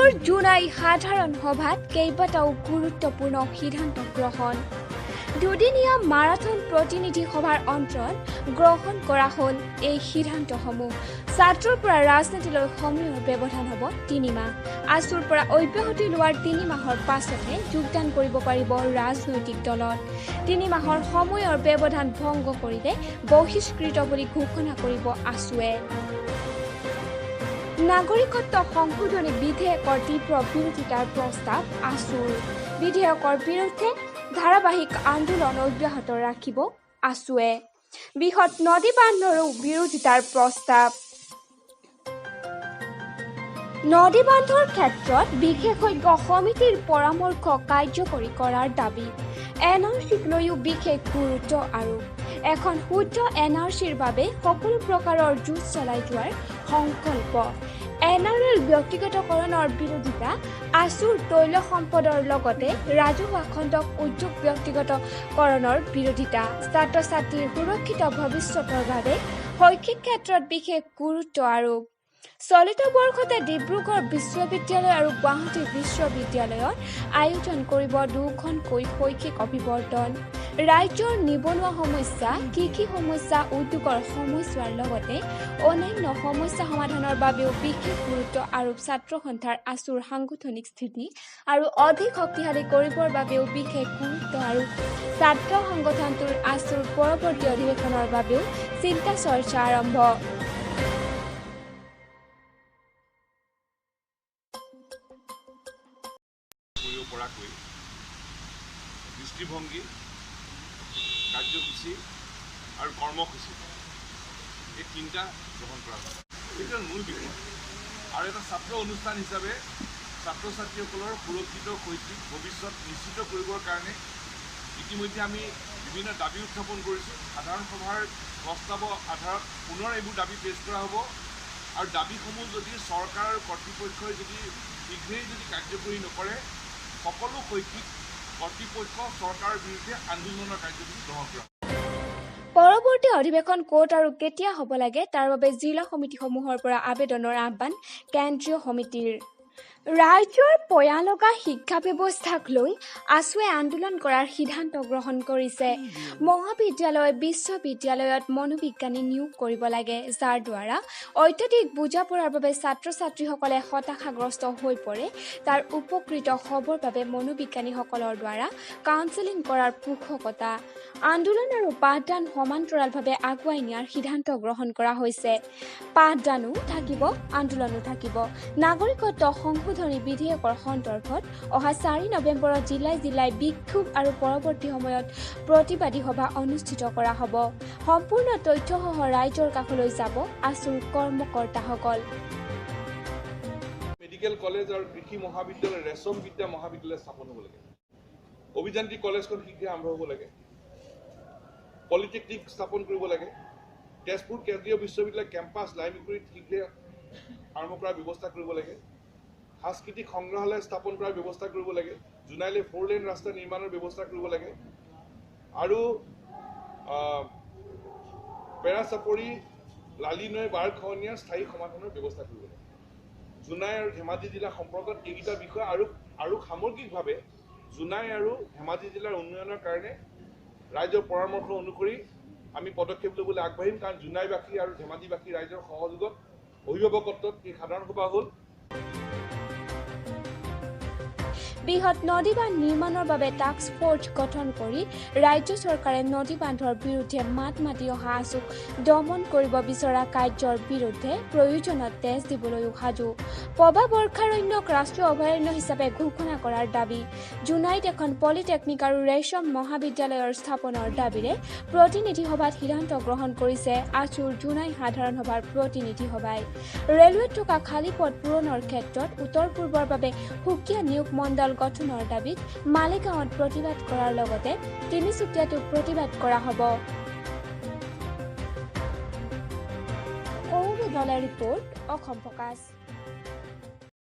আছুৰ জুলাই সাধাৰণ সভাত কেইবাটাও গুৰুত্বপূৰ্ণ সিদ্ধান্ত গ্ৰহণ দুদিনীয়া মাৰাথন প্ৰতিনিধি সভাৰ অন্তৰত গ্ৰহণ কৰা হ'ল এই সিদ্ধান্তসমূহ ছাত্ৰৰ পৰা ৰাজনীতিলৈ সময়ৰ ব্যৱধান হ'ব 3 মাহ আছুৰ পৰা অব্যাহতি লোৱাৰ 3 মাহৰ পাছতহে যোগদান কৰিব পাৰিব ৰাজনৈতিক দলত 3 মাহৰ সময়ৰ ব্যৱধান ভংগ কৰিলে বহিষ্কৃত বুলি ঘোষণা কৰিব আছুৱে নাগৰিকত্ব সংশোধনী বিধেয়কৰ তীব্ৰ বিৰোধিতাৰ প্ৰস্তাৱ আছুৰ বিধেয়কৰ বিৰুদ্ধে ধাৰাবাহিক আন্দোলন অব্যাহত ৰাখিব আছুৱে বৃহৎ নদী বান্ধৰো বিৰোধিতাৰ প্ৰস্তাৱ নদী বান্ধৰ ক্ষেত্ৰত বিশেষজ্ঞ সমিতিৰ পৰামৰ্শ কাৰ্যকৰী কৰাৰ দাবী এনআৰচিক লৈও বিশেষ গুৰুত্ব আৰু এখন শুদ্ধ এনআৰচিৰ বাবে সকলো প্ৰকাৰৰ যুঁজ চলাই যোৱাৰ সংকল্প এনআৰএল ব্যক্তিগতকৰণৰ বিৰোধিতা আছুৰ তৈল সম্পদৰ লগতে ৰাজহুৱা খণ্ডক উদ্যোগ ব্যক্তিগতকৰণৰ বিৰোধিতা ছাত্ৰ ছাত্ৰীৰ সুৰক্ষিত ভৱিষ্যতৰ বাবে শৈক্ষিক ক্ষেত্ৰত বিশেষ গুৰুত্ব আৰোপ চলিত বৰ্ষতে ডিব্ৰুগড় বিশ্ববিদ্যালয় আৰু গুৱাহাটী বিশ্ববিদ্যালয়ত আয়োজন কৰিব 2খনকৈ শৈক্ষিক অভিৱৰ্তন ৰাজ্যৰ নিবনুৱা সমস্যা কি সমস্যা উদ্যোগৰ সময়ছোৱাৰ লগতে অন্যান্য সমস্যা সমাধানৰ বাবেও বিশেষ গুৰুত্ব আৰোপ ছাত্ৰ সন্থাৰ আছুৰ সাংগঠনিক স্থিতি আৰু অধিক শক্তিশালী কৰিবৰ বাবেও বিশেষ গুৰুত্ব আৰু ছাত্ৰ সংগঠনটোৰ আছুৰ পৰৱৰ্তী অধিৱেশনৰ বাবেও চিন্তা চৰ্চা আৰম্ভ দৃষ্টিভংগী কাৰ্যসূচী আৰু কৰ্মসূচী এই তিনিটা গ্ৰহণ কৰা হয় এইটো মূল বিষয় আৰু এটা ছাত্ৰ অনুষ্ঠান হিচাপে ছাত্ৰ ছাত্ৰীসকলৰ সুৰক্ষিত শৈক্ষিক ভৱিষ্যত নিশ্চিত কৰিবৰ কাৰণে ইতিমধ্যে আমি বিভিন্ন দাবী উত্থাপন কৰিছোঁ সাধাৰণ সভাৰ প্ৰস্তাৱৰ আধাৰত পুনৰ এইবোৰ দাবী পেছ কৰা হ'ব আৰু দাবীসমূহ যদি চৰকাৰ আৰু কৰ্তৃপক্ষই যদি শীঘ্ৰেই যদি কাৰ্যকৰী নকৰে সকলো শৈক্ষিক কৰ্তৃপক্ষ চৰকাৰৰ বিৰুদ্ধে আন্দোলনৰ কাৰ্যসূচী গ্ৰহণ কৰা পৰৱৰ্তী অধিৱেশন ক'ত আৰু কেতিয়া হ'ব লাগে তাৰ বাবে জিলা সমিতিসমূহৰ পৰা আবেদনৰ আহ্বান কেন্দ্ৰীয় সমিতিৰ ৰাজ্যৰ পয়ালগা শিক্ষা ব্যৱস্থাক লৈ আছুৱে আন্দোলন কৰাৰ সিদ্ধান্ত গ্ৰহণ কৰিছে মহাবিদ্যালয় বিশ্ববিদ্যালয়ত মনোবিজ্ঞানী নিয়োগ কৰিব লাগে যাৰ দ্বাৰা অত্যাধিক বুজা পৰাৰ বাবে ছাত্ৰ ছাত্ৰীসকলে হতাশাগ্ৰস্ত হৈ পৰে তাৰ উপকৃত হ'বৰ বাবে মনোবিজ্ঞানীসকলৰ দ্বাৰা কাউন্সেলিং কৰাৰ পোষকতা আন্দোলন আৰু পাঠদান সমান্তৰালভাৱে আগুৱাই নিয়াৰ সিদ্ধান্ত গ্ৰহণ কৰা হৈছে পাঠদানো থাকিব আন্দোলনো থাকিব নাগৰিকত্ব সংশোধনী বিধেয়কৰ সন্দৰ্ভত অহা 4 নৱেম্বৰত জিলাই বিক্ষোভ আৰু পৰৱৰ্তী সময়ত প্ৰতিবাদী সভা অনুষ্ঠিত কৰা হ'ব সম্পূৰ্ণ তথ্যসহ ৰাইজৰ কাষলৈ যাব আছুৰ কৰ্মকৰ্তাসকল মেডিকেল কলেজ আৰু কৃষি মহাবিদ্যালয় ৰেচম বিদ্যা মহাবিদ্যালয় স্থাপন হ'ব লাগে অভিযান্ত্ৰিক কলেজখন শীঘ্ৰে আৰম্ভ হ'ব লাগে পলিটেকনিক স্থাপন কৰিব লাগে তেজপুৰ কেন্দ্ৰীয় বিশ্ববিদ্যালয় কেম্পাছ লাইব্ৰেৰীত শীঘ্ৰে আৰম্ভ কৰাৰ ব্যৱস্থা কৰিব লাগে সাংস্কৃতিক সংগ্ৰহালয় স্থাপন কৰাৰ ব্যৱস্থা কৰিব লাগে জোনাইলৈ 4 লেন ৰাস্তা নিৰ্মাণৰ ব্যৱস্থা কৰিব লাগে আৰু পেৰাচাপৰি লালিনৈ বাৰখনীয়া স্থায়ী সমাধানৰ ব্যৱস্থা কৰিব লাগে জোনাই আৰু ধেমাজি জিলা সম্পৰ্কত এইকেইটা বিষয় আৰু সামগ্ৰিকভাৱে জোনাই আৰু ধেমাজি জিলাৰ উন্নয়নৰ কাৰণে ৰাইজৰ পৰামৰ্শ অনুসৰি আমি পদক্ষেপ ল'বলৈ আগবাঢ়িম কাৰণ জোনাইবাসী আৰু ধেমাজিবাসী ৰাইজৰ সহযোগত অভিভাৱকত্বত এই সাধাৰণ সভা হ'ল বৃহৎ নদী বান্ধ নিৰ্মাণৰ বাবে টাস্ক ফ'ৰ্চ গঠন কৰি ৰাজ্য চৰকাৰে নদী বান্ধৰ বিৰুদ্ধে মাত মাতি অহা আছুক দমন কৰিব বিচৰা কাৰ্যৰ বিৰুদ্ধে প্ৰয়োজনত তেজ দিবলৈও সাজু পবা বৰ্ষাৰণ্যক ৰাষ্ট্ৰীয় অভয়াৰণ্য হিচাপে ঘোষণা কৰাৰ দাবী জোনাইত এখন পলিটেকনিক আৰু ৰেচম মহাবিদ্যালয়ৰ স্থাপনৰ দাবীৰে প্ৰতিনিধি সভাত সিদ্ধান্ত গ্ৰহণ কৰিছে আছুৰ জোনাই সাধাৰণ সভাৰ প্ৰতিনিধি সভাই ৰেলৱেত থকা খালী পদ পূৰণৰ ক্ষেত্ৰত উত্তৰ পূৰ্বৰ বাবে সুকীয়া নিয়োগ মণ্ডল গঠনৰ দাবীত মালিগাঁৱত প্ৰতিবাদ কৰাৰ লগতে তিনিচুকীয়াতো প্ৰতিবাদ কৰা হ'ব ৰিপৰ্ট অসম প্ৰকাশ